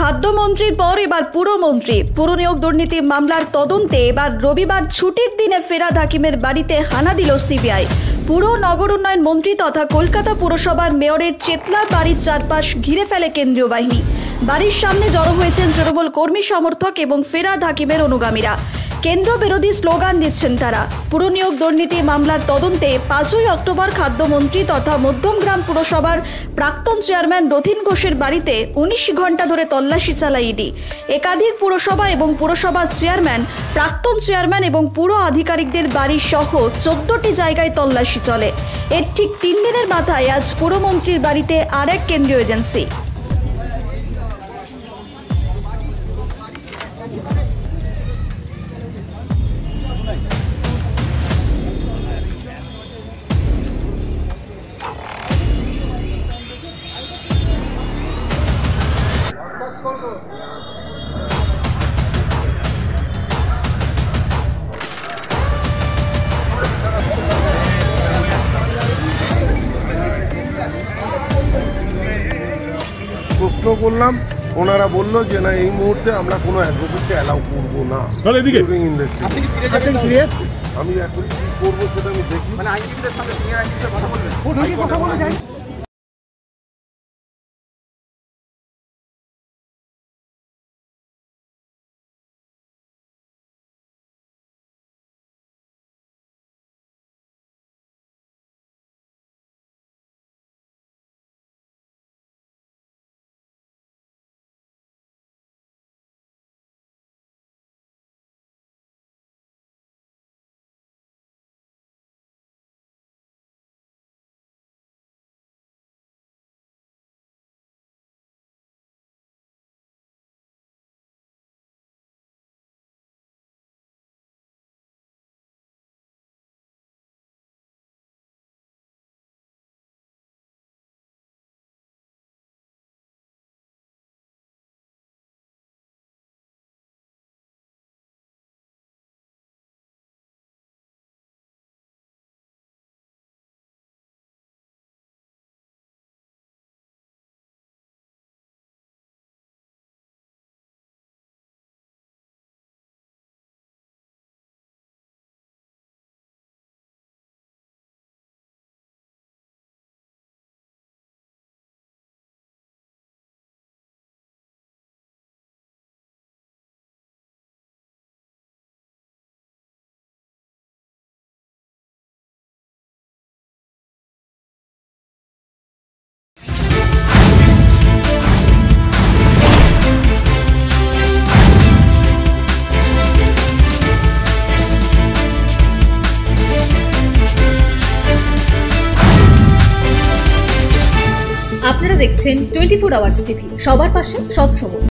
খাদ্যমন্ত্রীর পর এবার পুরমন্ত্রী। পুর নিয়োগ দুর্নীতি মামলার তদন্তে এবার রবিবার ছুটির দিনে ফেরাদ হাকিমের বাড়িতে হানা দিল সিবিআই। পুর নগর উন্নয়ন মন্ত্রী তথা কলকাতা পুরসভার মেয়রের চেতলার বাড়ির চারপাশ ঘিরে ফেলে কেন্দ্রীয় বাহিনী। বাড়ির সামনে জড়ো হয়েছেন তৃণমূল কর্মী সমর্থক এবং ফেরাদ হাকিমের অনুগামীরা। কেন্দ্র বিরোধী স্লোগান দিচ্ছেন তারা। পুর নিয়োগ দুর্নীতি মামলার তদন্তে 5ই অক্টোবর খাদ্যমন্ত্রী তথা মধ্যমগ্রাম পুরসভার প্রাক্তন চেয়ারম্যান রথীন ঘোষের বাড়িতে 19 ঘন্টা ধরে তল্লাশি চালায় ইডি। একাধিক পুরসভা এবং পুরসভার চেয়ারম্যান, প্রাক্তন চেয়ারম্যান এবং পুর আধিকারিকদের বাড়ি সহ 14টি জায়গায় তল্লাশি চলে। এর ঠিক 3 দিনের মাথায় আজ পুরমন্ত্রীর বাড়িতে আরেক কেন্দ্রীয় এজেন্সি। প্রশ্ন করলাম, ওনারা বললো যে না এই মুহূর্তে আমরা কোনো অ্যাডভোকেটকে অ্যালাউ করবো না। আমি এখন কি করবো সেটা আমি দেখি। আপনারা দেখছেন 24 আওয়ার্স টিভি, সবার পাশে সবসময়।